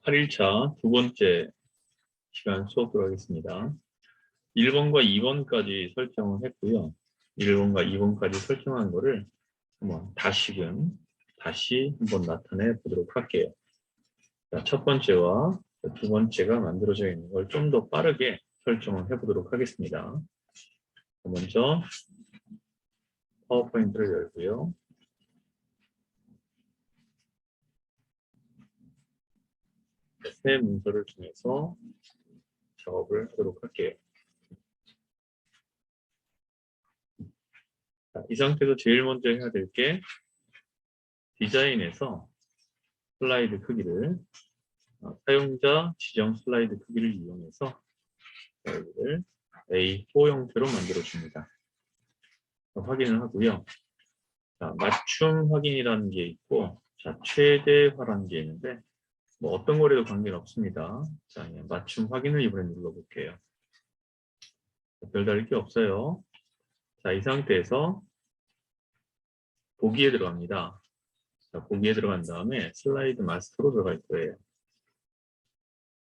8일차 두 번째 시간 수업 들어가겠습니다. 1번과 2번까지 설정을 했고요. 1번과 2번까지 설정한 거를 한번 다시 한번 나타내 보도록 할게요. 자, 첫 번째와 두 번째가 만들어져 있는 걸 좀 더 빠르게 설정을 해보도록 하겠습니다. 먼저 파워포인트를 열고요. 새 문서를 통해서 작업을 하도록 할게요. 자, 이 상태에서 제일 먼저 해야 될 게 디자인에서 슬라이드 크기를 사용자 지정 슬라이드 크기를 이용해서 여기를 A4 형태로 만들어 줍니다. 확인을 하고요. 자, 맞춤 확인이라는 게 있고, 자, 최대화라는 게 있는데, 뭐 어떤 거래도 관계는 없습니다. 자, 그냥 맞춤 확인을 이번에 눌러볼게요. 별다를 게 없어요. 자, 이 상태에서 보기에 들어갑니다. 자, 보기에 들어간 다음에 슬라이드 마스터로 들어갈 거예요.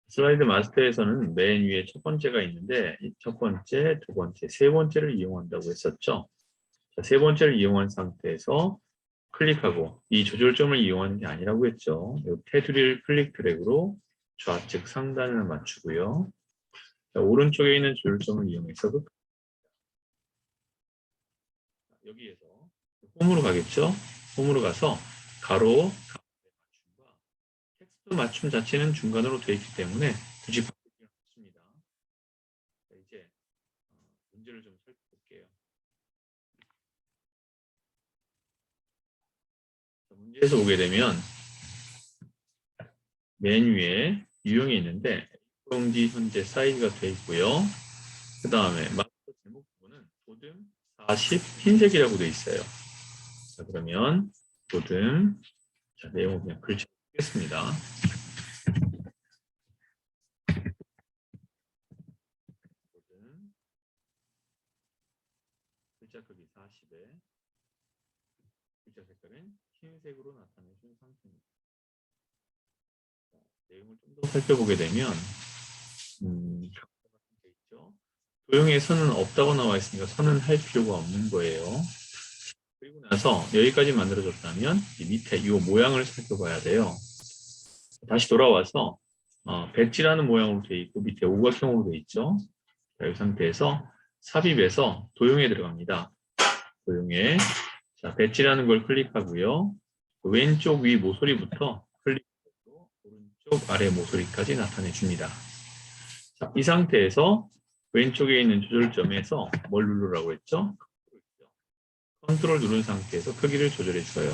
슬라이드 마스터에서는 맨 위에 첫 번째가 있는데 첫 번째, 두 번째, 세 번째를 이용한다고 했었죠. 자, 세 번째를 이용한 상태에서 클릭하고 이 조절점을 이용하는 게 아니라고 했죠. 이 테두리를 클릭 드래그로 좌측 상단을 맞추고요. 자, 오른쪽에 있는 조절점을 이용해서 여기에서 홈으로 가겠죠. 홈으로 가서 가로 맞춤과 텍스트 맞춤 자체는 중간으로 되어 있기 때문에 굳이 바꿀 필요는 없습니다. 자, 이제 문제를 좀 살펴볼게요. 자, 문제에서 보게 되면 맨 위에 유형이 있는데 A4용지 현재 사이즈가 되어 있고요. 그 다음에 마스터 제목 부분은 도듬 40 흰색이라고 되어 있어요. 자, 그러면 도듬, 자, 내용을 그냥 글자로 쓰겠습니다. 도듬, 글자 크기 40에 글자 색깔은 흰색으로 나타내준 상태입니다. 자, 내용을 좀 더 살펴보게 되면 도형에 선은 없다고 나와 있으니까 선은 할 필요가 없는 거예요. 그리고 나서 여기까지 만들어졌다면 이 밑에 이 모양을 살펴봐야 돼요. 다시 돌아와서 배지라는 모양으로 되어 있고 밑에 오각형으로 되어 있죠. 자, 이 상태에서 삽입해서 도형에 들어갑니다. 도형에 자, 배지라는 걸 클릭하고요. 왼쪽 위 모서리부터 클릭하고 오른쪽 아래 모서리까지 나타내 줍니다. 자, 이 상태에서 왼쪽에 있는 조절점에서 뭘 누르라고 했죠? 컨트롤 누른 상태에서 크기를 조절해 줘요.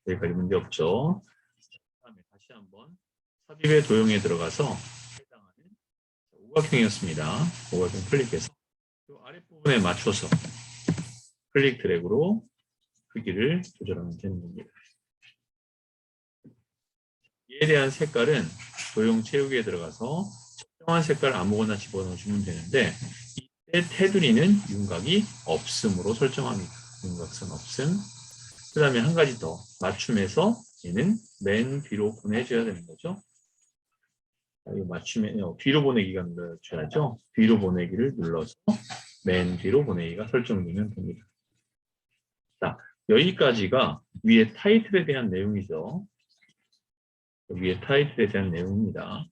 여기까지 문제 없죠? 다음에 다시 한번 삽입의 도형에 들어가서 해당하는 오각형이었습니다. 오각형 클릭해서 이 아랫부분에 맞춰서 클릭 드래그로 크기를 조절하면 되는 겁니다. 이에 대한 색깔은 도형 채우기에 들어가서 특정한 색깔 아무거나 집어넣어주면 되는데 이때 테두리는 윤곽이 없음으로 설정합니다. 윤곽선 없음. 그 다음에 한 가지 더 맞춤해서 얘는 맨 뒤로 보내줘야 되는 거죠. 이 맞춤에 뒤로 보내기가 눌러줘야죠. 뒤로 보내기를 눌러서 맨 뒤로 보내기가 설정되면 됩니다. 자, 여기까지가 위에 타이틀에 대한 내용이죠. 위에 타이틀에 대한 내용입니다.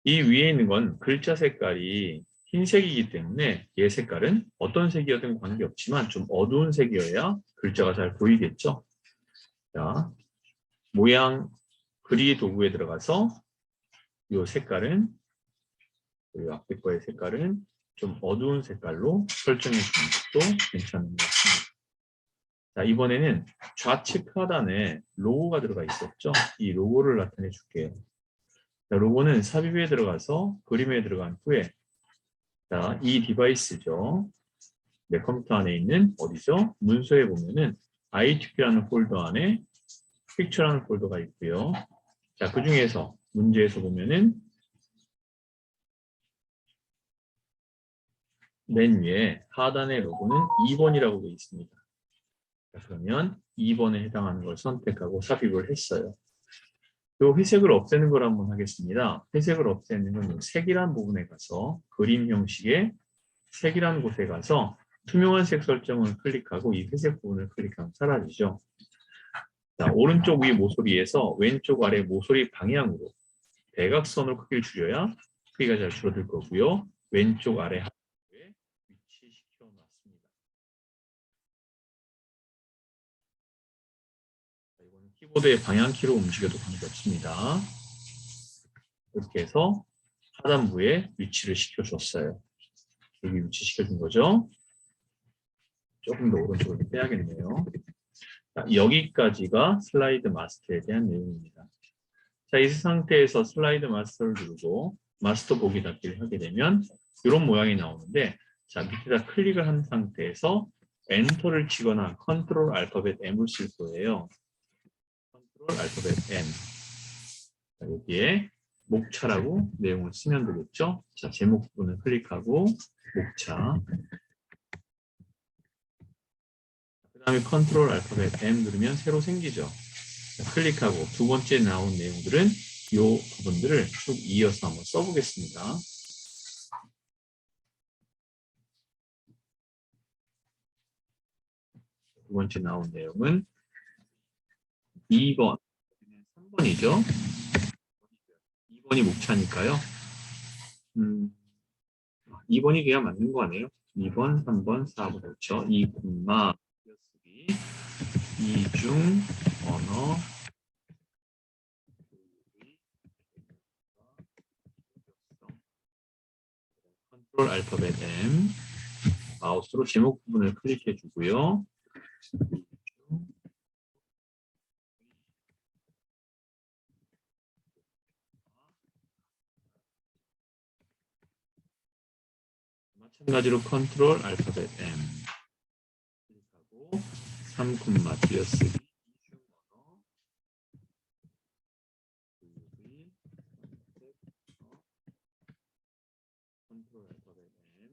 이 위에 있는 건 글자 색깔이 흰색이기 때문에 얘 색깔은 어떤 색이어든 관계없지만 좀 어두운 색이어야 글자가 잘 보이겠죠. 자, 모양 그리 도구에 들어가서 이 색깔은 우리 앞에 거의 색깔은 좀 어두운 색깔로 설정해 주는 것도 괜찮은 것 같습니다. 자, 이번에는 좌측 하단에 로고가 들어가 있었죠. 이 로고를 나타내 줄게요. 자, 로고는 삽입에 들어가서 그림에 들어간 후에 자, 이 디바이스죠. 내 컴퓨터 안에 있는 어디죠? 문서에 보면은 ITP라는 폴더 안에 픽처라는 폴더가 있고요. 자, 그 중에서 문제에서 보면은 맨 위에 하단의 로고는 2번이라고 되어 있습니다. 자, 그러면 2번에 해당하는 걸 선택하고 삽입을 했어요. 요 회색을 없애는 걸 한번 하겠습니다. 회색을 없애는 건 색이란 부분에 가서 그림 형식의 색이라는 곳에 가서 투명한 색 설정을 클릭하고 이 회색 부분을 클릭하면 사라지죠. 자, 오른쪽 위 모서리에서 왼쪽 아래 모서리 방향으로 대각선으로 크기를 줄여야 크기가 잘 줄어들 거고요. 왼쪽 아래 하부에 위치시켜 놨습니다. 이거는 키보드의 방향키로 움직여도 관계없습니다. 이렇게 해서 하단부에 위치를 시켜줬어요. 여기 위치시켜준 거죠. 조금 더 오른쪽으로 빼야겠네요. 자, 여기까지가 슬라이드 마스터에 대한 내용입니다. 자, 이 상태에서 슬라이드 마스터를 누르고 마스터 보기 닫기를 하게 되면 이런 모양이 나오는데, 자, 밑에다 클릭을 한 상태에서 엔터를 치거나 컨트롤 알파벳 M을 쓸 거예요. 컨트롤 알파벳 M. 자, 여기에 목차라고 내용을 쓰면 되겠죠. 자, 제목 부분을 클릭하고 목차. 그 다음에 컨트롤 알파벳 M 누르면 새로 생기죠. 자, 클릭하고 두 번째 나온 내용들은 이 부분들을 쭉 이어서 한번 써보겠습니다. 두 번째 나온 내용은 2번, 3번이죠. 2번이 목차니까요. 2번이 그냥 맞는 거네요. 2번, 3번, 4번, 그렇죠. 2, 띄어쓰기, 이중, 언어, 컨트롤 알파벳 M, 마우스로 제목 부분을 클릭해 주고요. 마찬가지로 컨트롤 알파벳 M 클릭하고 3, 띄어쓰기, 이중 언어, 컨트롤 알파벳 M.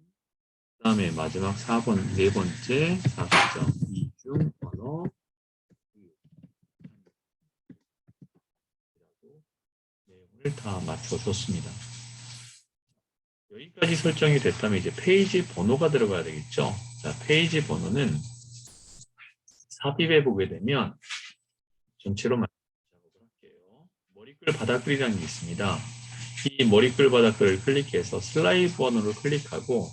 그 다음에 마지막 4번, 네 번째 4점 이중 언어 내용을 다 맞춰줬습니다. 여기까지 설정이 됐다면 이제 페이지 번호가 들어가야 되겠죠. 자, 페이지 번호는 삽입해 보게 되면 전체로 작업을 할게요. 머리글 바닥글이라는 게 있습니다. 이 머리글 바닥글을 클릭해서 슬라이드 번호를 클릭하고,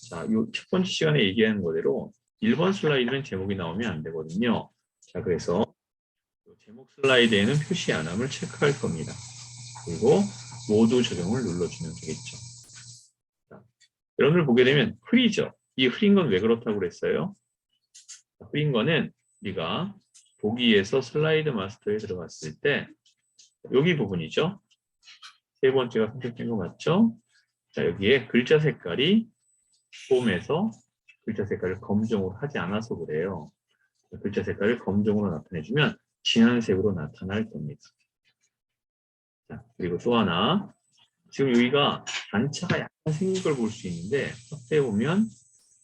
자, 이 첫 번째 시간에 얘기한 거대로 1번 슬라이드는 제목이 나오면 안 되거든요. 자, 그래서 제목 슬라이드에는 표시 안 함을 체크할 겁니다. 그리고 모두 적용을 눌러주면 되겠죠. 자, 여러분들 보게 되면 흐리죠. 이 흐린 건 왜 그렇다고 그랬어요? 흐린 거는 우리가 보기에서 슬라이드 마스터에 들어갔을 때 여기 부분이죠. 세 번째가 선택된 거 맞죠? 자, 여기에 글자 색깔이 폼에서 글자 색깔을 검정으로 하지 않아서 그래요. 글자 색깔을 검정으로 나타내주면 진한 색으로 나타날 겁니다. 자, 그리고 또 하나, 지금 여기가 단차가 약간 생긴 걸 볼 수 있는데 확대해 보면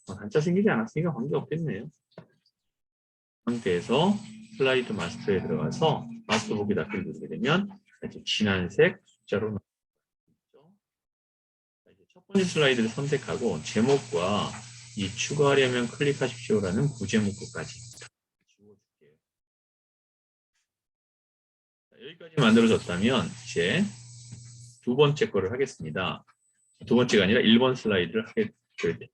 단차 생기지 않았으니까 관계없겠네요. 상태에서 슬라이드 마스터에 들어가서 마우스 보기 닫기를 누르게 되면 이제 진한색 숫자로 나오죠. 이제 첫 번째 슬라이드를 선택하고 제목과 이 추가하려면 클릭하십시오라는 구제문구까지 지워줄게요. 자, 여기까지 만들어졌다면 이제 두 번째 거를 하겠습니다. 두 번째가 아니라 1번 슬라이드를 하게 될 텐데요.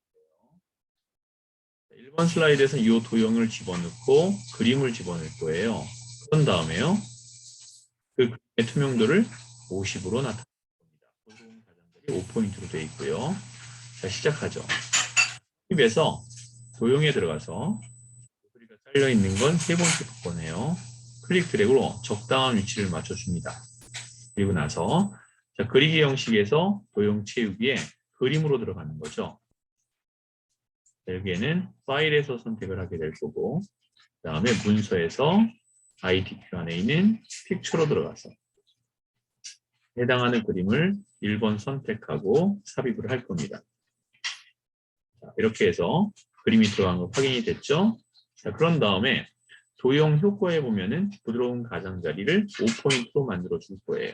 1번 슬라이드에서 이 도형을 집어넣고 그림을 집어넣을 거예요. 그런 다음에요. 그 그림의 투명도를 50으로 나타낼 겁니다. 보통 가장자리 5포인트로 되어 있고요. 자, 시작하죠. 팁에서 도형에 들어가서 소리가 잘려 있는 건 세 번째 거네요. 클릭 드래그로 적당한 위치를 맞춰줍니다. 그리고 나서 자, 그리기 형식에서 도형 채우기에 그림으로 들어가는 거죠. 여기에는 파일에서 선택을 하게 될 거고, 그 다음에 문서에서 IDQ 안에 있는 픽처로 들어가서 해당하는 그림을 1번 선택하고 삽입을 할 겁니다. 자, 이렇게 해서 그림이 들어간 거 확인이 됐죠? 자, 그런 다음에 도형 효과에 보면은 부드러운 가장자리를 5포인트로 만들어 줄 거예요.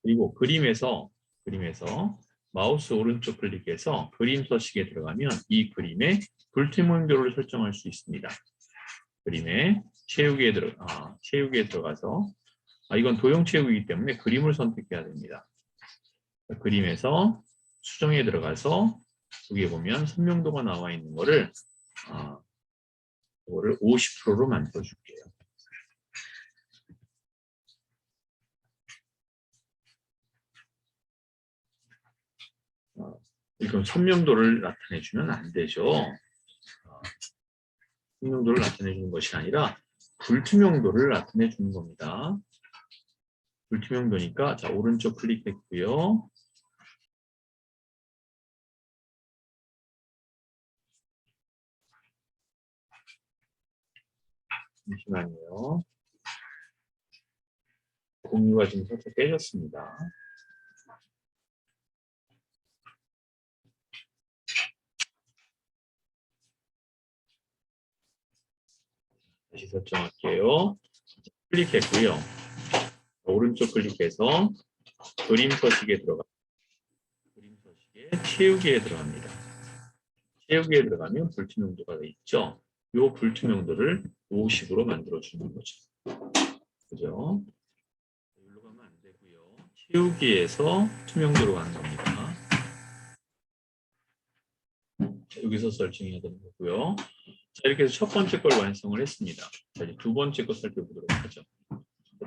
그리고 그림에서 마우스 오른쪽 클릭해서 그림 서식에 들어가면 이 그림의 불투명도를 설정할 수 있습니다. 그림에 채우기에 들어가서 이건 도형 채우기이기 때문에 그림을 선택해야 됩니다. 그림에서 수정에 들어가서 여기에 보면 선명도가 나와 있는 거를 이거를 50%로 만들어 줄게요. 이건 선명도를 나타내주면 안 되죠. 선명도를 나타내주는 것이 아니라 불투명도를 나타내주는 겁니다. 불투명도니까 자 오른쪽 클릭했고요. 잠시만요. 공유가 지금 살짝 깨졌습니다. 다시 설정할게요. 클릭했고요. 오른쪽 클릭해서 그림 서식에 채우기에 들어갑니다. 채우기에 들어가면 불투명도가 있죠. 이 불투명도를 50으로 만들어주는 거죠. 그죠? 여기로 가면 안 되고요. 채우기에서 투명도로 가는 겁니다. 자, 여기서 설정해야 되는 거고요. 자, 이렇게 해서 첫 번째 걸 완성을 했습니다. 자, 이제 두 번째 거 살펴보도록 하죠.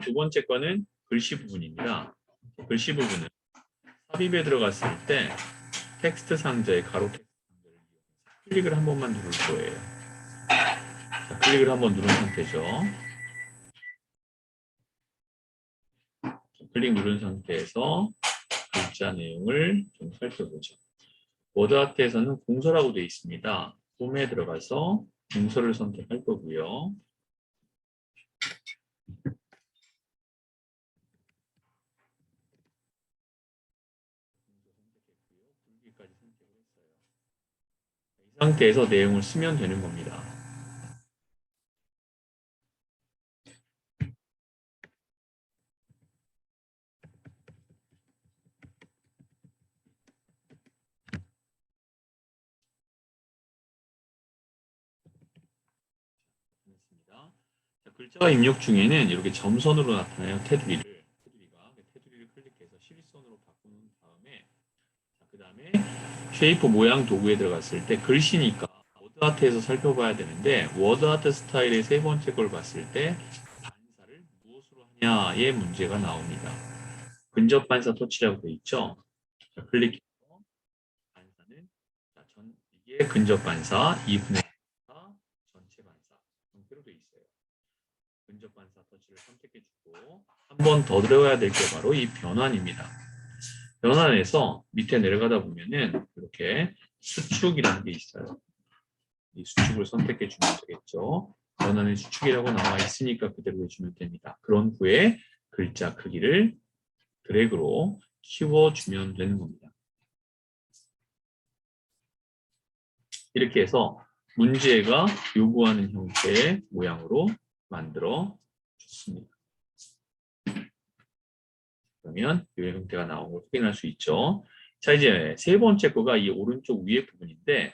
두 번째 거는 글씨 부분입니다. 글씨 부분은 삽입에 들어갔을 때 텍스트 상자의 가로 텍스트 상자를 이용해서 클릭을 한 번만 누를 거예요. 자, 클릭을 한번 누른 상태죠. 클릭 누른 상태에서 글자 내용을 좀 살펴보죠. 워드아트에서는 공서라고 되어 있습니다. 홈에 들어가서 공서를 선택할 거고요. 이 상태에서 내용을 쓰면 되는 겁니다. 자, 글자가 입력 중에는 이렇게 점선으로 나타나요. 테두리를 클릭해서 실선으로 바꾸는 다음에 그 다음에 쉐이프 모양 도구에 들어갔을 때 글씨니까 워드아트에서 살펴봐야 되는데 워드아트 스타일의 세 번째 걸 봤을 때 반사를 무엇으로 하냐의 문제가 나옵니다. 근접 반사 터치라고 되어 있죠. 자, 클릭해서 반사는 이게 근접 반사 2분의 4 전체 반사 형태로 되어 있어요. 근접 반사 터치를 선택해주고 한 번 더 들어가야 될 게 바로 이 변환입니다. 변환에서 밑에 내려가다 보면은 이렇게 수축이라는 게 있어요. 이 수축을 선택해 주면 되겠죠. 변환의 수축이라고 나와 있으니까 그대로 해주면 됩니다. 그런 후에 글자 크기를 드래그로 키워주면 되는 겁니다. 이렇게 해서 문제가 요구하는 형태의 모양으로 만들어 줬습니다. 그러면 이 형태가 나온 걸 확인할 수 있죠. 자, 이제 세 번째 거가 이 오른쪽 위에 부분인데,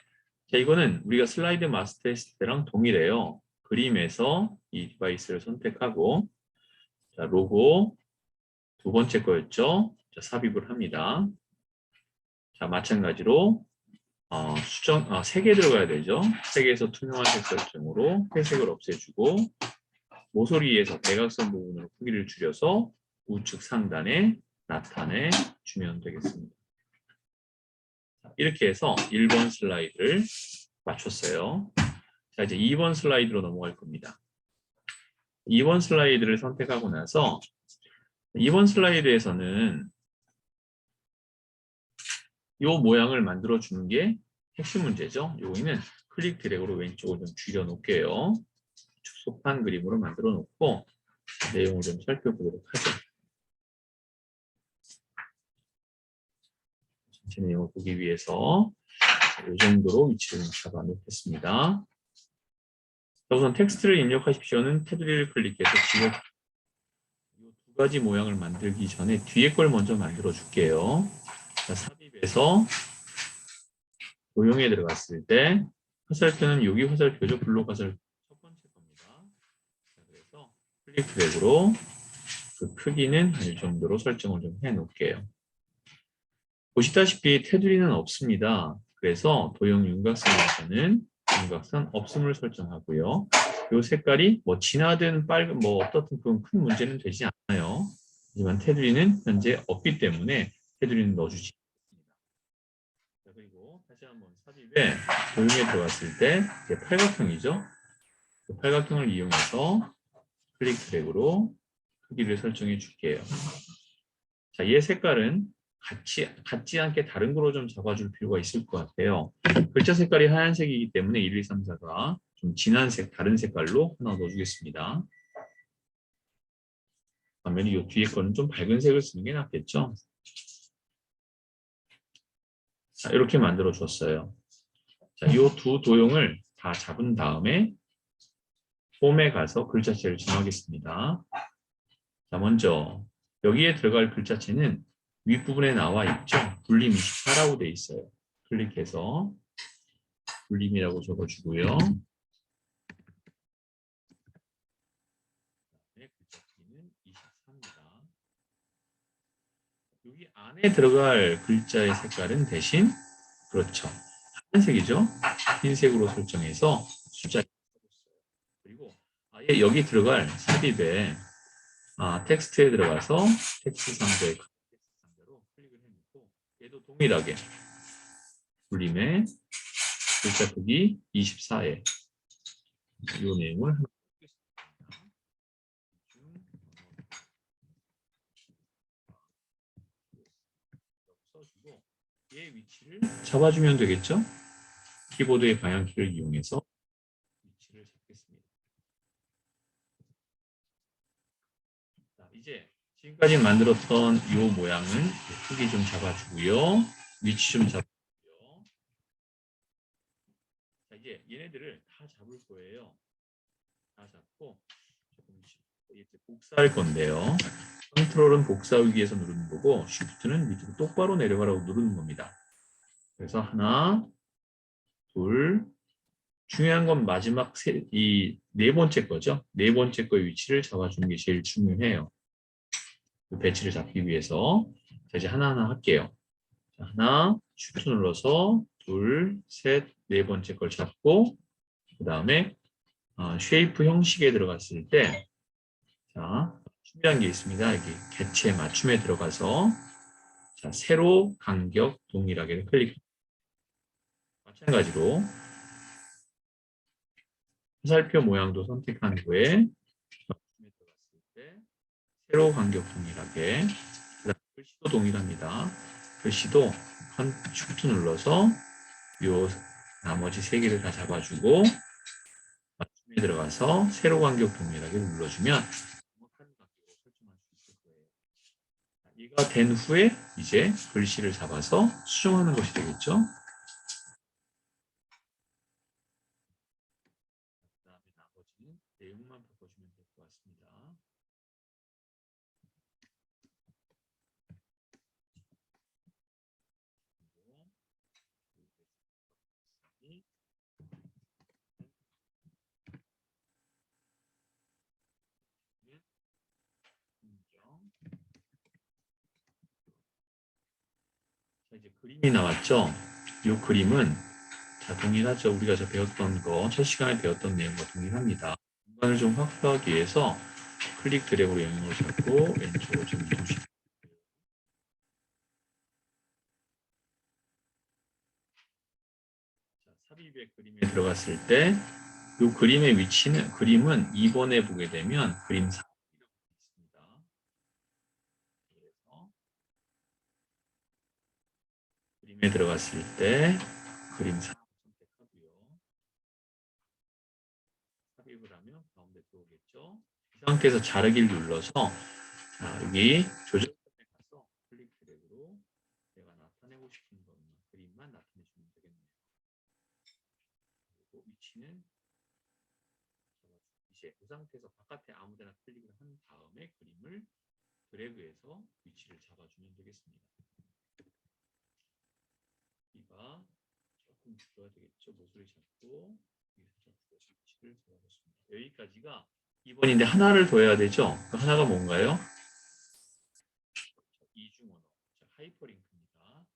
자, 이거는 우리가 슬라이드 마스터 했을 때랑 동일해요. 그림에서 이 디바이스를 선택하고, 자, 로고 두 번째 거였죠. 자, 삽입을 합니다. 자, 마찬가지로 세 개 들어가야 되죠. 세 개에서 투명한 색 설정으로 회색을 없애주고, 모서리에서 대각선 부분으로 크기를 줄여서 우측 상단에 나타내 주면 되겠습니다. 이렇게 해서 1번 슬라이드를 마쳤어요. 자, 이제 2번 슬라이드로 넘어갈 겁니다. 2번 슬라이드를 선택하고 나서 2번 슬라이드에서는 이 모양을 만들어 주는 게 핵심 문제죠. 여기는 클릭 드래그로 왼쪽을 좀 줄여 놓을게요. 축소판 그림으로 만들어 놓고 내용을 좀 살펴보도록 하죠. 전체 내용을 보기 위해서 이 정도로 위치를 잡아 놓겠습니다. 우선 텍스트를 입력하십시오는 테두리를 클릭해서 지워 이 두 가지 모양을 만들기 전에 뒤에 걸 먼저 만들어 줄게요. 자, 삽입에서 도형에 들어갔을 때 화살표는 여기 화살표죠. 블록 화살 첫 번째 겁니다. 자, 그래서 클릭 드래그로 그 크기는 이 정도로 설정을 좀 해 놓을게요. 보시다시피 테두리는 없습니다. 그래서 도형 윤곽선에서는 윤곽선 없음을 설정하고요. 이 색깔이 뭐 진하든 빨간 뭐 어떻든 그건 큰 문제는 되지 않아요. 하지만 테두리는 현재 없기 때문에 테두리는 넣어주지 않습니다. 자, 그리고 다시 한번 삽입에 도형에 들어갔을 때 이제 팔각형이죠. 그 팔각형을 이용해서 클릭 드래그로 크기를 설정해 줄게요. 자, 얘 색깔은 같지 않게 다른 거로 좀 잡아줄 필요가 있을 것 같아요. 글자 색깔이 하얀색이기 때문에 1, 2, 3, 4가 좀 진한 색, 다른 색깔로 하나 넣어주겠습니다. 그러면 이 뒤에 거는 좀 밝은 색을 쓰는 게 낫겠죠? 자, 이렇게 만들어 줬어요. 자, 이 두 도형을 다 잡은 다음에 폼에 가서 글자체를 정하겠습니다. 자, 먼저 여기에 들어갈 글자체는 윗부분에 나와 있죠? 불림 24라고 되어 있어요. 클릭해서 불림이라고 적어주고요. 글자체는 24입니다. 여기 안에 들어갈 글자의 색깔은 대신 그렇죠. 하얀색이죠. 흰색으로 설정해서 숫자 그리고 아예 여기 들어갈 삽입에 텍스트에 들어가서 텍스트 상자에 텍스트 상자로 클릭을 해놓고 얘도 동일하게 불림의 글자 크기 24에 이 내용을 써주고 얘의 위치를 잡아주면 되겠죠? 키보드의 방향키를 이용해서 위치를 잡겠습니다. 자, 이제 지금까지 만들었던 이 모양은 크기 좀 잡아주고요. 위치 좀 잡아주고요. 자, 이제 얘네들을 다 잡을 거예요. 다 잡고 조금씩 이제 복사할 건데요. 컨트롤은 복사하기 위해서 누르는 거고 쉬프트는 밑으로 똑바로 내려가라고 누르는 겁니다. 그래서 하나, 둘, 중요한 건 마지막 이 네 번째 거죠. 네 번째 거의 위치를 잡아주는 게 제일 중요해요. 그 배치를 잡기 위해서. 자, 이제 하나하나 할게요. 자, 하나, 쉬프트 눌러서 둘, 셋, 네 번째 걸 잡고 그 다음에 쉐이프 형식에 들어갔을 때 자, 중요한 게 있습니다. 여기 개체 맞춤에 들어가서 자, 세로, 간격, 동일하게 클릭. 마찬가지로 화살표 모양도 선택한 후에 맞춤에 들어갔을 때 세로, 간격 동일하게 그다음 글씨도 동일합니다. 글씨도 쉬프트 눌러서 요 나머지 세 개를 다 잡아주고 맞춤에 들어가서 세로, 간격 동일하게 눌러주면 정확한 간격을 설정할 수 있을 거예요. 이가 된 후에 이제 글씨를 잡아서 수정하는 것이 되겠죠. 그다음에 나머지는 내용만 바꿔주면 될 것 같습니다. 자, 이제 그림이 나왔죠. 이 그림은 자, 동일하죠. 우리가 배웠던 거, 첫 시간에 배웠던 내용과 동일합니다. 공간을 좀 확보하기 위해서 클릭 드래그로 영역을 잡고 왼쪽으로 좀 이동시키고 삽입의 그림에 들어갔을 때 이 그림의 위치는 그림은 2번에 보게 되면 그림 4 있습니다. 그래서 그림에 들어갔을 때 그림 4 선택하고요. 삽입을 하면 가운데 들어오겠죠. 이 상태에서 자르기를 눌러서 자, 여기 조절점에 가서 클릭 드래그로 내가 나타내고 싶은 그림만 나타내주면 되겠네요. 그리고 위치는 이제 그 상태에서 바깥에 아무데나 클릭을 한 다음에 그림을 드래그해서 위치를 잡아주면 되겠습니다. 여기가 조금 줄여야 되겠죠. 모서리 잡고 위치를 잡아줬습니다. 여기까지가 2번인데 하나를 더 해야 되죠. 그 하나가 뭔가요? 이중 언어, 하이퍼링크입니다.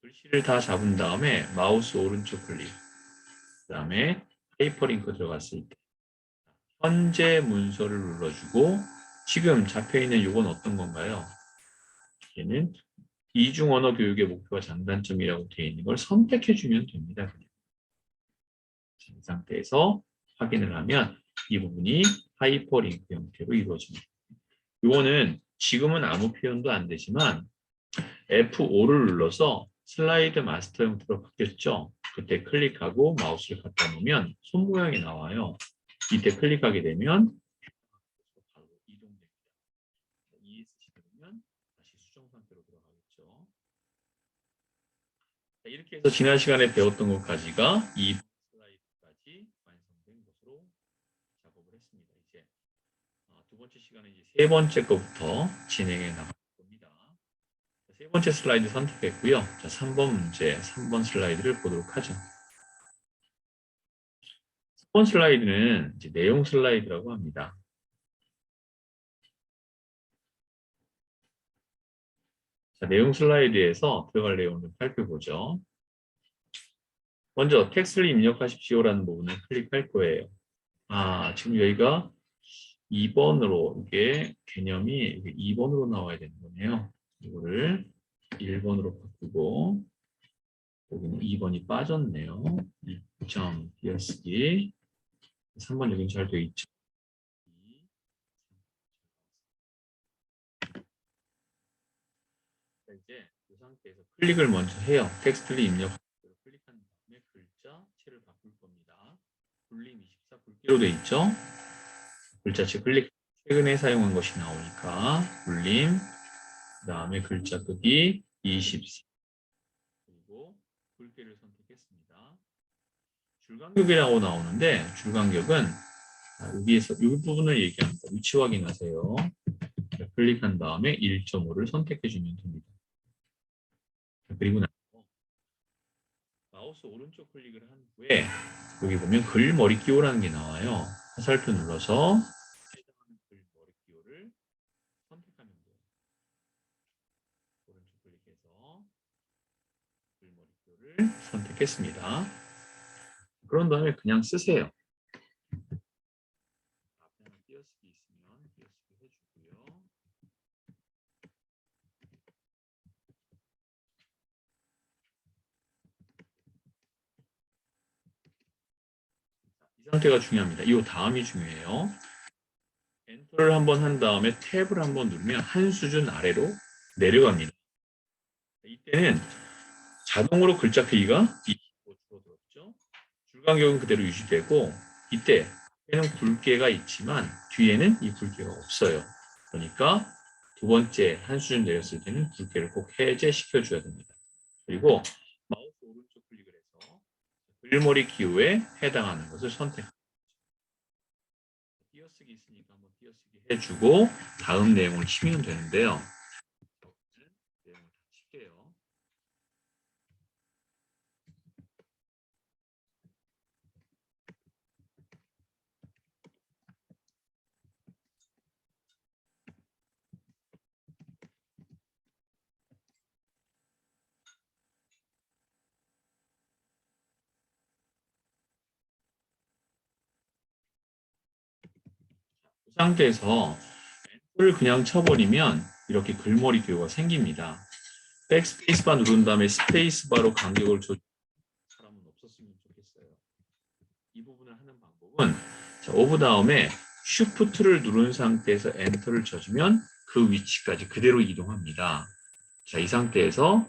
글씨를 다 잡은 다음에 마우스 오른쪽 클릭, 그 다음에 하이퍼링크 들어갔을 때 현재 문서를 눌러주고 지금 잡혀있는 이건 어떤 건가요? 얘는 이중 언어 교육의 목표와 장단점이라고 되어 있는 걸 선택해주면 됩니다. 이 상태에서 확인을 하면 이 부분이 하이퍼링크 형태로 이루어집니다. 이거는 지금은 아무 표현도 안 되지만 F5를 눌러서 슬라이드 마스터 형태로 바뀌었죠. 그때 클릭하고 마우스를 갖다 놓으면 손 모양이 나와요. 이때 클릭하게 되면 바로 이동됩니다. ESC 누르면 다시 수정 상태로 들어가겠죠. 이렇게 해서 지난 시간에 배웠던 것까지가 이 슬라이드까지 완성된 것으로 작업을 했습니다. 이제 두 번째 시간은 이제 세 번째 것부터 진행해 나갈 겁니다. 세 번째 슬라이드 선택했고요. 자, 3번 문제, 3번 슬라이드를 보도록 하죠. 3번 슬라이드는 이제 내용 슬라이드라고 합니다. 자, 내용 슬라이드에서 들어갈 내용을 살펴보죠. 먼저 텍스트를 입력하십시오라는 부분을 클릭할 거예요. 지금 여기가 2번으로 이게 개념이 2번으로 나와야 되는 거네요. 이거를 1번으로 바꾸고 여기는 2번이 빠졌네요. 2점 띄어쓰기 3번 여기는 잘 되어 있죠. 이제 이 상태에서 클릭을 먼저 해요. 텍스트를 입력 클릭한 다음에 글자체를 바꿀 겁니다. 굴림 24 굵기로 되어 있죠. 글자체 클릭 최근에 사용한 것이 나오니까 굴림 그 다음에 글자 크기 24 그리고 굵기를 선택했습니다. 줄간격이라고 나오는데 줄간격은 여기에서 이 부분을 얘기합니다. 위치 확인하세요. 클릭한 다음에 1.5를 선택해 주면 됩니다. 그리고 나서 마우스 오른쪽 클릭을 한 후에 여기 보면 글 머리 기호라는 게 나와요. 화살표 눌러서 해당하는 글 머리 기호를 선택하면 돼요. 오른쪽 클릭해서 글 머리 기호를 선택했습니다. 그런 다음에 그냥 쓰세요. 앞에 띄어쓰기 있으면 띄어쓰기 해주고요. 이 상태가 중요합니다. 이 다음이 중요해요. 엔터를 한번 한 다음에 탭을 한번 누르면 한 수준 아래로 내려갑니다. 이때는 자동으로 글자 크기가 25 줄어들었죠. 줄간격은 그대로 유지되고 이때 에는 굵게가 있지만 뒤에는 이 굵게가 없어요. 그러니까 두 번째 한 수준 내렸을 때는 굵게를 꼭 해제시켜 줘야 됩니다. 그리고 마우스 오른쪽 클릭을 해서 글머리 기호에 해당하는 것을 선택합니다. 띄어쓰기 있으니까 한번 띄어쓰기 해주고 다음 내용을 치면 되는데요. 내용을 다 칠게요. 그 상태에서 엔터를 그냥 쳐버리면 이렇게 글머리 기호가 생깁니다. 백스페이스바 누른 다음에 스페이스바로 간격을 조절하는 사람은 없었으면 좋겠어요. 이 부분을 하는 방법은 오브 다음에 쉬프트를 누른 상태에서 엔터를 쳐주면 그 위치까지 그대로 이동합니다. 자, 이 상태에서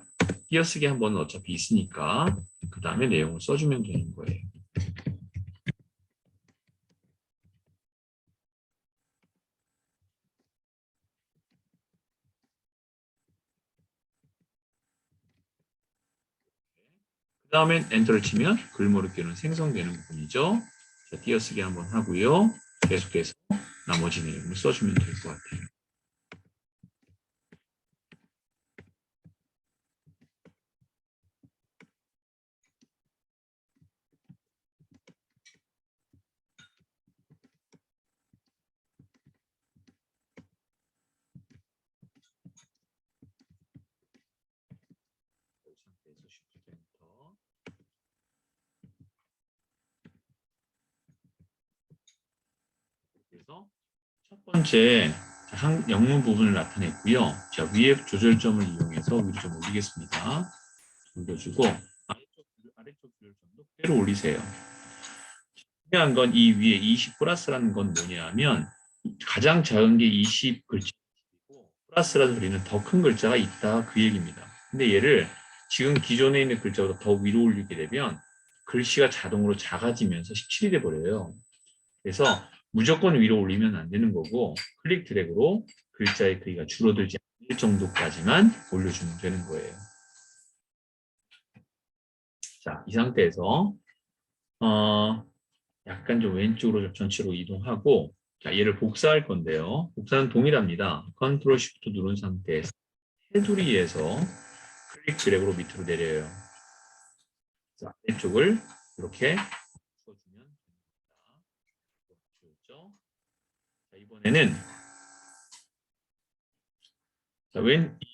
띄어쓰기 한 번은 어차피 있으니까 그 다음에 내용을 써주면 되는 거예요. 그 다음에 엔터를 치면 글머리기는 생성되는 부분이죠. 자, 띄어쓰기 한번 하고요. 계속해서 나머지 내용을 써주면 될 것 같아요. 이 상태에서 Shift Enter. 그래서 첫 번째 영문 부분을 나타냈고요. 자, 위에 조절점을 이용해서 위로 좀 올리겠습니다. 올려주고 아래쪽 조절점도 그대로 올리세요. 중요한 건 이 위에 20 플러스라는 건 뭐냐면 가장 작은 게 20 글자이고 플러스라는 소리는 더 큰 글자가 있다 그 얘기입니다. 근데 얘를 지금 기존에 있는 글자보다 더 위로 올리게 되면 글씨가 자동으로 작아지면서 17이 돼 버려요. 그래서 무조건 위로 올리면 안 되는 거고 클릭 드래그로 글자의 크기가 줄어들지 않을 정도까지만 올려주면 되는 거예요. 자, 이 상태에서 약간 좀 왼쪽으로 전체로 이동하고 자, 얘를 복사할 건데요. 복사는 동일합니다. 컨트롤 쉬프트 누른 상태에서 테두리에서 클릭 드래그로 밑으로 내려요. 자, 왼쪽을 이렇게 써주면 됩니다. 자, 이번에는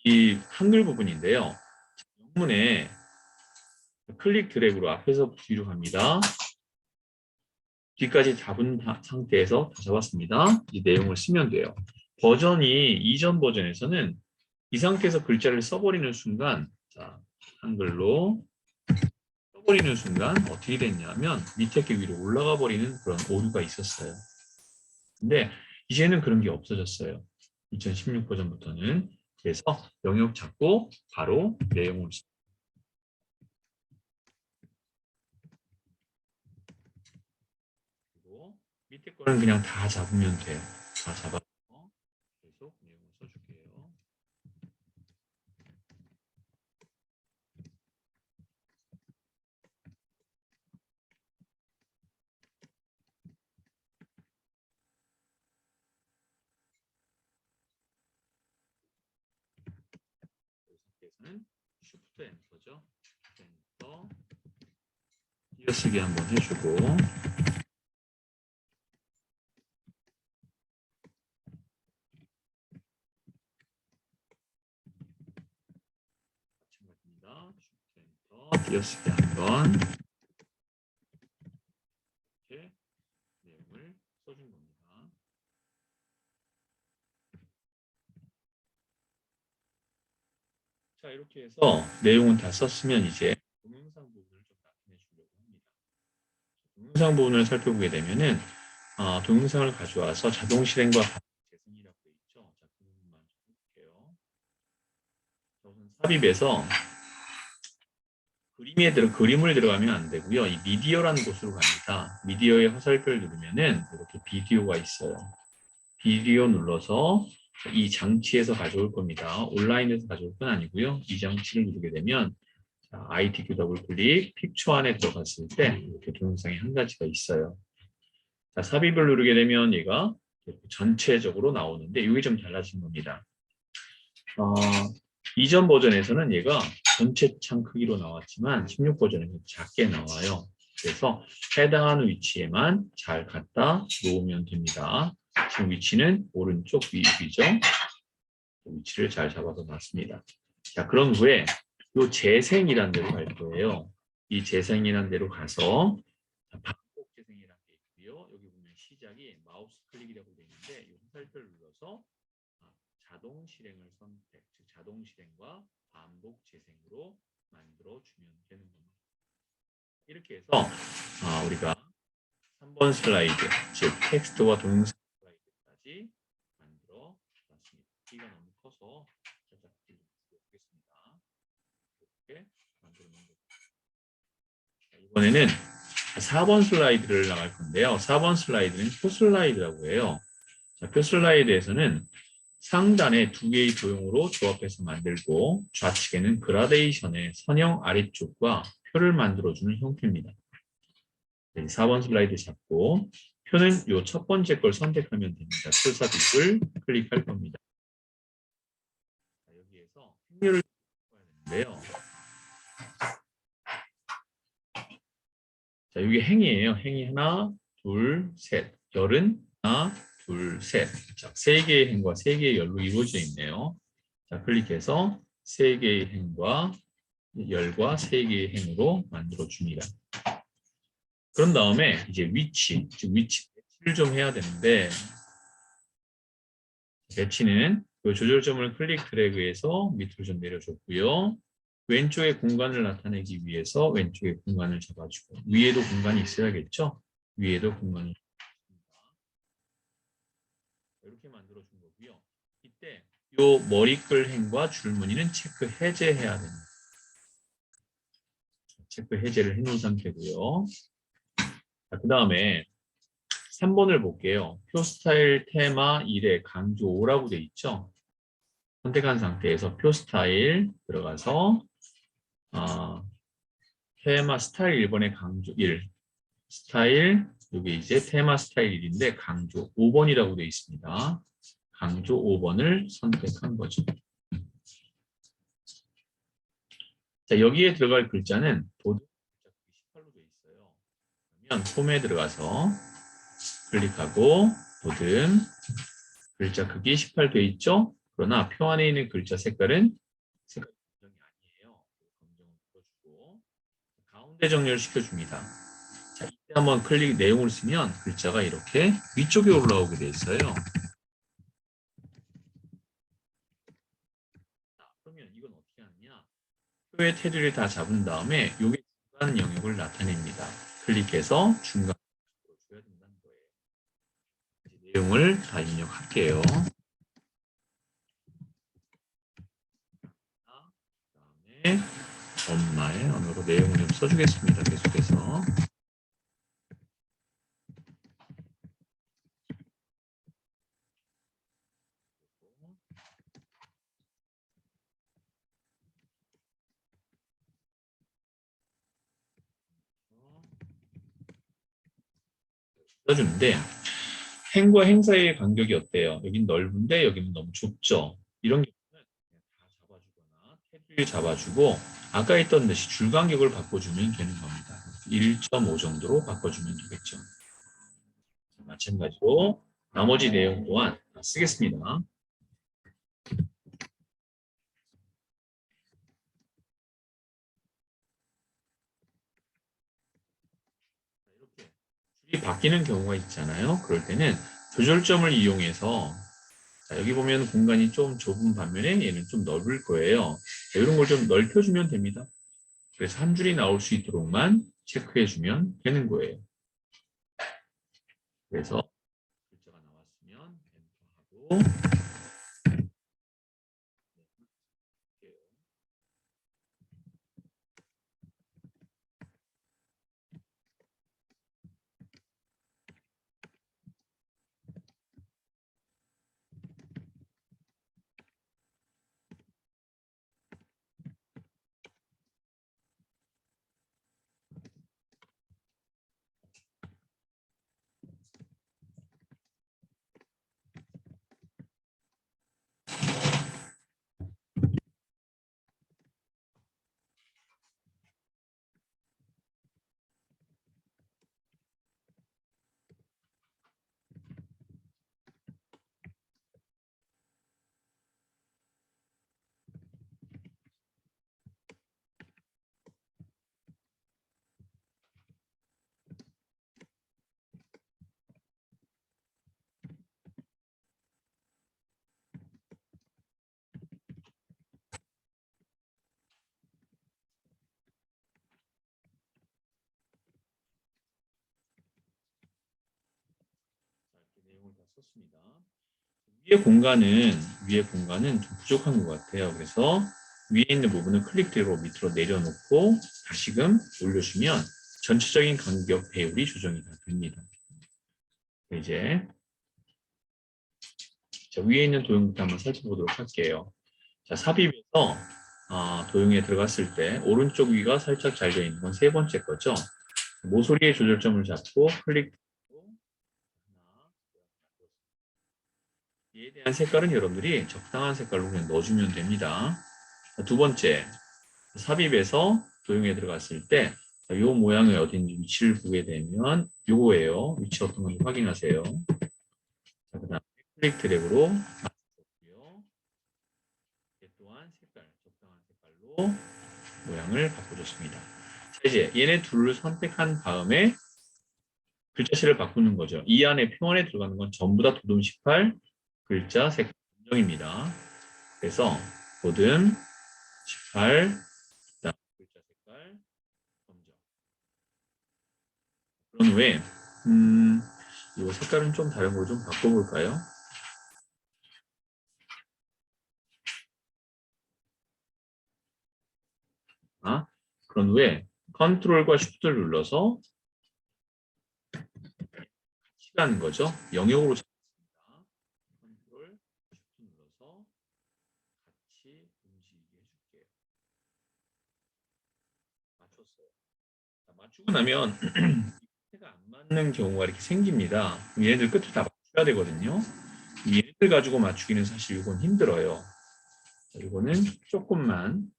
이 한글 부분인데요. 영문에 클릭 드래그로 앞에서 뒤로 갑니다. 뒤까지 잡은 상태에서 다 잡았습니다. 이 내용을 쓰면 돼요. 버전이 이전 버전에서는 이 상태에서 글자를 써버리는 순간 자, 한글로 써버리는 순간 어떻게 됐냐면 밑에 게 위로 올라가 버리는 그런 오류가 있었어요. 근데 이제는 그런 게 없어졌어요. 2016 버전부터는. 그래서 영역 잡고 바로 내용을 쓰고 밑에 거는 그냥 다 잡으면 돼요. 다 잡아서 계속 내용을 써줄게요. 상태에서는 Shift Enter죠. Enter 띄어쓰기 한번 해주고 마찬가지입니다. Shift Enter 띄어쓰기 한번 이렇게 내용을 써준 겁니다. 자, 이렇게 해서 내용은 다 썼으면 이제 동영상 부분을 좀 나타내 주려고 합니다. 동영상 부분을 살펴보게 되면은 동영상을 가져와서 자동 실행과 재생이라고 되어 있죠. 자, 그 부분만 좀 볼게요. 우선 삽입에서 그림을 들어가면 안 되고요. 이 미디어라는 곳으로 갑니다. 미디어의 화살표를 누르면은 이렇게 비디오가 있어요. 비디오 눌러서 이 장치에서 가져올 겁니다. 온라인에서 가져올 건 아니고요. 이 장치를 누르게 되면 ITQ 더블 클릭, 픽처 안에 들어갔을 때 이렇게 동영상이 한 가지가 있어요. 자, 삽입을 누르게 되면 얘가 전체적으로 나오는데 이게 좀 달라진 겁니다. 이전 버전에서는 얘가 전체 창 크기로 나왔지만 16 버전에는 작게 나와요. 그래서 해당하는 위치에만 잘 갖다 놓으면 됩니다. 지금 위치는 오른쪽 위죠. 위치를 잘 잡아서 놨습니다. 자, 그런 후에 이 재생이라는 데로 갈 거예요. 이 재생이라는 데로 가서 반복 재생이라는 게 있고요. 여기 보면 시작이 마우스 클릭이라고 되어 있는데 이 화살표를 눌러서 자동 실행을 선택, 즉 자동 실행과 반복 재생으로 만들어 주면 되는 겁니다. 이렇게 해서 우리가 3번 슬라이드, 즉 텍스트와 동영상 슬라이드까지 만들어 놨습니다. 키가 너무 커서 살짝 보겠습니다. 이렇게 만들어 놓은 겁니다. 이번에는 4번 슬라이드를 나갈 건데요. 4번 슬라이드는 표 슬라이드라고 해요. 자, 표 슬라이드에서는 상단에 두 개의 도형으로 조합해서 만들고 좌측에는 그라데이션의 선형 아래쪽과 표를 만들어주는 형태입니다. 4번 슬라이드 잡고 표는 요 첫 번째 걸 선택하면 됩니다. 표삽입을 클릭할 겁니다. 여기에서 행렬을 바꿔야 되는데요. 자, 이게 행이에요. 행이 하나, 둘, 셋. 열은 하나, 둘, 셋. 자, 세 개의 행과 세 개의 열로 이루어져 있네요. 자, 클릭해서 세 개의 행과 열과 세 개의 행으로 만들어 줍니다. 그런 다음에 이제 위치, 즉 배치를 좀 해야 되는데 배치는 그 조절점을 클릭 드래그해서 밑으로 좀 내려줬고요. 왼쪽의 공간을 나타내기 위해서 왼쪽의 공간을 잡아주고 위에도 공간이 있어야겠죠? 위에도 공간을 이렇게 만들어 준 거고요. 이때 요 머리글 행과 줄무늬는 체크 해제해야 됩니다. 체크 해제를 해놓은 상태고요. 그 다음에 3번을 볼게요. 표 스타일 테마 1에 강조 5라고 돼 있죠. 선택한 상태에서 표 스타일 들어가서 테마 스타일 1번에 강조 1 스타일 여기 이제 테마 스타일 1인데 강조 5번이라고 돼 있습니다. 강조 5번을 선택한 거죠. 자, 여기에 들어갈 글자는 도드 18로 돼 있어요. 그러면 폼에 들어가서 클릭하고 도듬 글자 크기 18 돼 있죠? 그러나 표 안에 있는 글자 색깔은 색깔이 검정이 아니에요. 검정을 풀어주고 가운데 정렬을 시켜줍니다. 자, 이때 한번 클릭 내용을 쓰면 글자가 이렇게 위쪽에 올라오게 돼 있어요. 자, 그러면 이건 어떻게 하느냐? 표의 테두리를 다 잡은 다음에 이게 중간 영역을 나타냅니다. 클릭해서 중간으로 줘야 된다는 거예요. 내용을 다 입력할게요. 그다음에 엄마의 언어로 내용을 좀 써주겠습니다. 계속해서. 써주는데 행과 행 사이의 간격이 어때요? 여긴 넓은데 여기는 너무 좁죠. 이런 경우는 다 잡아주거나 테두리를 잡아주고 아까 했던 듯이 줄 간격을 바꿔주면 되는 겁니다. 1.5 정도로 바꿔주면 되겠죠. 마찬가지로 나머지 내용 또한 쓰겠습니다. 이렇게 줄이 바뀌는 경우가 있잖아요. 그럴 때는 조절점을 이용해서 자, 여기 보면 공간이 좀 좁은 반면에 얘는 좀 넓을 거예요. 자, 이런 걸 좀 넓혀주면 됩니다. 그래서 한 줄이 나올 수 있도록만 체크해주면 되는 거예요. 그래서 글자가 나왔으면 엔터하고 내용을 다 썼습니다. 위에 공간은 좀 부족한 것 같아요. 그래서 위에 있는 부분을 클릭대로 밑으로 내려놓고 다시금 올려주면 전체적인 간격 배율이 조정이 다 됩니다. 이제 자, 위에 있는 도형부터 한번 살펴보도록 할게요. 자, 삽입에서 도형에 들어갔을 때 오른쪽 위가 살짝 잘려 있는 건 세 번째 거죠. 모서리의 조절점을 잡고 클릭 이에 대한 색깔은 여러분들이 적당한 색깔로 그냥 넣어주면 됩니다. 두 번째, 삽입에서 도형에 들어갔을 때 이 모양이 어딘지 위치를 보게 되면 요거예요. 위치 어떤 건지 확인하세요. 자, 그 다음에 클릭 드래그로 맞춰줬고요. 또한 색깔, 적당한 색깔로 모양을 바꿔줬습니다. 자, 이제 얘네 둘을 선택한 다음에 글자실을 바꾸는 거죠. 이 안에 표현에 들어가는 건 전부 다 도듬 18 글자 색깔 검정입니다. 그래서 도듬 18 글자 색깔 검정. 그런 후에 이 색깔은 좀 다른 거 좀 바꿔볼까요? 그런 후에 컨트롤과 쉬프트를 눌러서 같이 가는 거죠. 영역으로 잡습니다. 컨트롤 쉬프트 눌러서 같이 움직이게 해줄게요. 맞췄어요. 자, 맞추고 나면 끝에가 안 맞는 경우가 이렇게 생깁니다. 얘네들 끝을 다 맞춰야 되거든요. 얘네들 가지고 맞추기는 사실 이건 힘들어요. 자, 이거는 조금만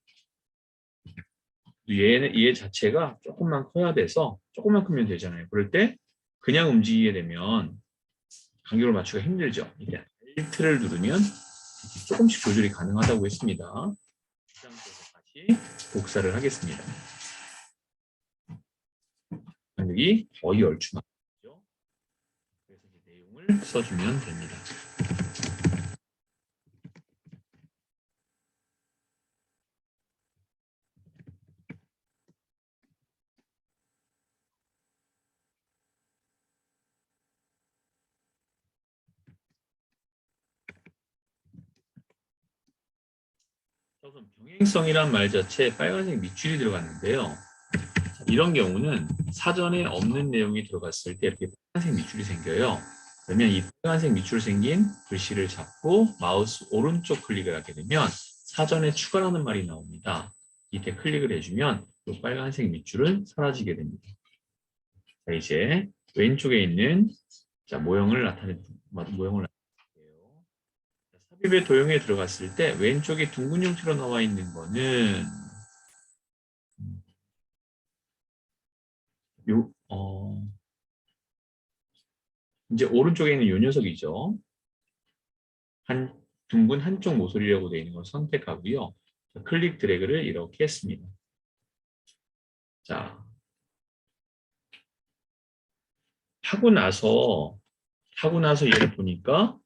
얘 자체가 조금만 커야 돼서 조금만 크면 되잖아요. 그럴 때 그냥 움직이게 되면 간격을 맞추기가 힘들죠. 이제 Alt를 누르면 조금씩 조절이 가능하다고 했습니다. 이 상태에서 다시 복사를 하겠습니다. 간격이 거의 얼추맞죠. 그래서 이제 내용을 써주면 됩니다. 우선 병행성이란 말 자체에 빨간색 밑줄이 들어갔는데요. 이런 경우는 사전에 없는 내용이 들어갔을 때 이렇게 빨간색 밑줄이 생겨요. 그러면 이 빨간색 밑줄 생긴 글씨를 잡고 마우스 오른쪽 클릭을 하게 되면 사전에 추가라는 말이 나옵니다. 이때 클릭을 해주면 이 빨간색 밑줄은 사라지게 됩니다. 자, 이제 왼쪽에 있는 모형을 나타낼게요. 삽입의 도형에 들어갔을 때 왼쪽에 둥근 형태로 나와 있는 거는 이제 오른쪽에 있는 이 녀석이죠. 둥근 한쪽 모서리라고 되어 있는 걸 선택하고요. 클릭 드래그를 이렇게 했습니다. 자, 하고 나서 얘를 보니까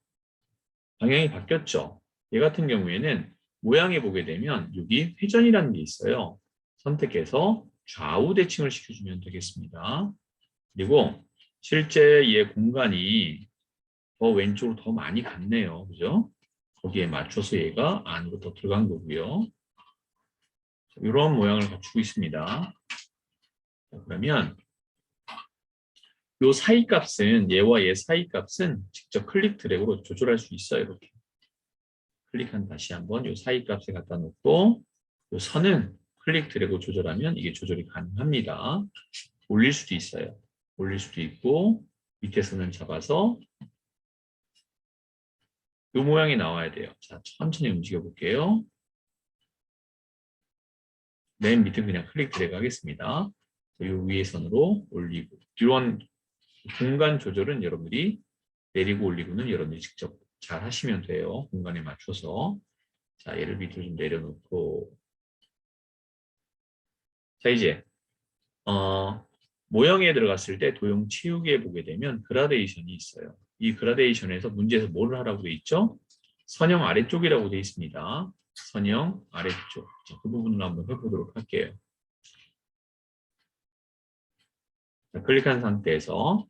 방향이 바뀌었죠. 얘 같은 경우에는 모양에 보게 되면 여기 회전이라는 게 있어요. 선택해서 좌우 대칭을 시켜주면 되겠습니다. 그리고 실제 얘 공간이 더 왼쪽으로 더 많이 갔네요. 그죠? 거기에 맞춰서 얘가 안으로 더 들어간 거고요. 이런 모양을 갖추고 있습니다. 그러면 이 사이 값은 얘와 얘 사이 값은 직접 클릭 드래그로 조절할 수 있어요. 이렇게 클릭한 다시 한번 이 사이 값에 갖다 놓고 이 선은 클릭 드래그 조절하면 이게 조절이 가능합니다. 올릴 수도 있어요. 올릴 수도 있고 밑에 선을 잡아서 이 모양이 나와야 돼요. 자, 천천히 움직여 볼게요. 맨 밑에 그냥 클릭 드래그 하겠습니다. 이 위에 선으로 올리고 이런 공간 조절은 여러분들이 내리고 올리고는 여러분들이 직접 잘 하시면 돼요. 공간에 맞춰서. 자, 얘를 밑으로 좀 내려놓고 자, 이제 모형에 들어갔을 때 도형 치우기에 보게 되면 그라데이션이 있어요. 이 그라데이션에서 문제에서 뭐를 하라고 돼 있죠? 선형 아래쪽이라고 돼 있습니다. 선형 아래쪽. 자, 그 부분을 한번 해보도록 할게요. 자, 클릭한 상태에서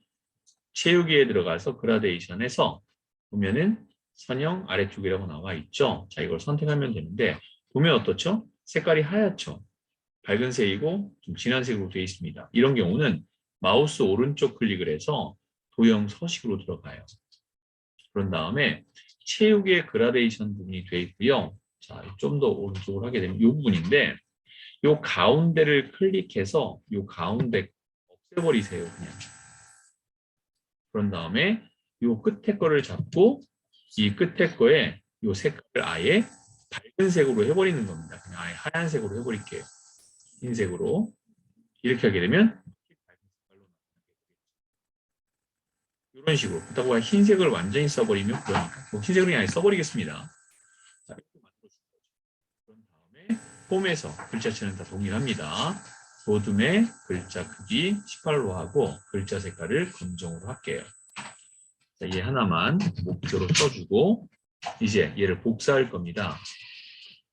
채우기에 들어가서 그라데이션에서 보면은 선형 아래쪽이라고 나와 있죠. 자, 이걸 선택하면 되는데 보면 어떻죠? 색깔이 하얗죠. 밝은 색이고 좀 진한 색으로 되어 있습니다. 이런 경우는 마우스 오른쪽 클릭을 해서 도형 서식으로 들어가요. 그런 다음에 채우기의 그라데이션 부분이 되어 있고요. 자, 좀 더 오른쪽으로 하게 되면 이 부분인데 이 가운데를 클릭해서 이 가운데 없애버리세요. 그냥. 그런 다음에 이 끝에 거를 잡고 이 끝에 거에 이 색깔을 아예 밝은 색으로 해버리는 겁니다. 그냥 아예 하얀색으로 해버릴게요. 흰색으로. 이렇게 하게 되면 이런 식으로. 그렇다고 흰색을 완전히 써버리면 그러니까 흰색으로 그냥 써버리겠습니다. 자, 이렇게 만들어주는 거죠. 그런 다음에 폼에서 글자체는 다 동일합니다. 보듬의 글자 크기 18로 하고 글자 색깔을 검정으로 할게요. 자, 얘 하나만 목표로 써주고 이제 얘를 복사할 겁니다.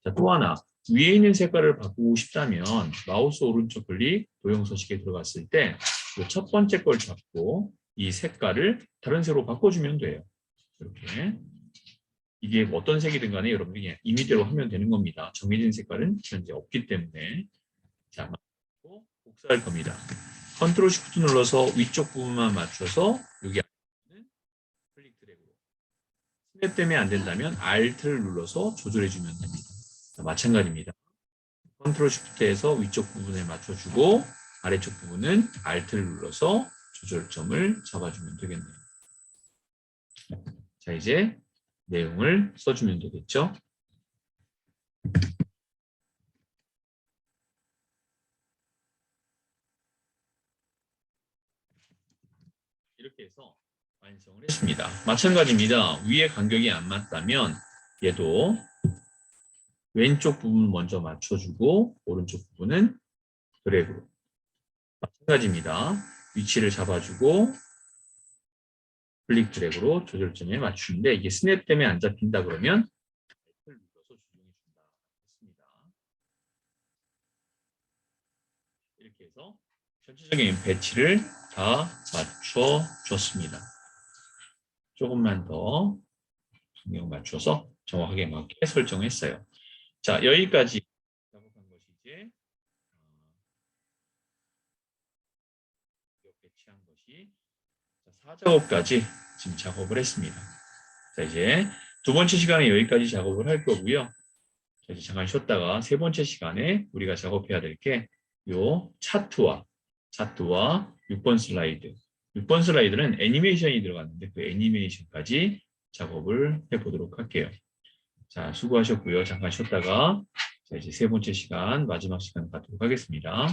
자, 또 하나 위에 있는 색깔을 바꾸고 싶다면 마우스 오른쪽 클릭 도형 서식에 들어갔을 때 첫 번째 걸 잡고 이 색깔을 다른 색으로 바꿔주면 돼요. 이렇게 이게 어떤 색이든 간에 여러분이 그냥 임의대로 하면 되는 겁니다. 정해진 색깔은 현재 없기 때문에 자, 복사할 겁니다. 컨트롤 시프트 눌러서 위쪽 부분만 맞춰서 여기 클릭 드래그로 스냅 때문에 안 된다면 Alt를 눌러서 조절해주면 됩니다. 자, 마찬가지입니다. 컨트롤 시프트에서 위쪽 부분에 맞춰주고 아래쪽 부분은 Alt를 눌러서 조절점을 잡아주면 되겠네요. 자, 이제 내용을 써주면 되겠죠. 이렇게 해서 완성을 했습니다. 마찬가지입니다. 위에 간격이 안 맞다면 얘도 왼쪽 부분 먼저 맞춰주고 오른쪽 부분은 드래그로. 마찬가지입니다. 위치를 잡아주고 클릭 드래그로 조절점에 맞추는데 이게 스냅 때문에 안 잡힌다 그러면 눌러서 조정해준다. 했습니다. 이렇게 해서 전체적인 배치를 다 맞춰줬습니다. 조금만 더 경력 맞춰서 정확하게 맞게 설정했어요. 자, 여기까지 작업한 것이 이제 배치한 것이 4작업까지 지금 작업을 했습니다. 자, 이제 두 번째 시간에 여기까지 작업을 할 거고요. 자, 이제 잠깐 쉬었다가 세 번째 시간에 우리가 작업해야 될 게 요 차트와 6번 슬라이드. 6번 슬라이드는 애니메이션이 들어갔는데 그 애니메이션까지 작업을 해보도록 할게요. 자, 수고하셨고요. 잠깐 쉬었다가 자, 이제 세 번째 시간, 마지막 시간 갖도록 하겠습니다.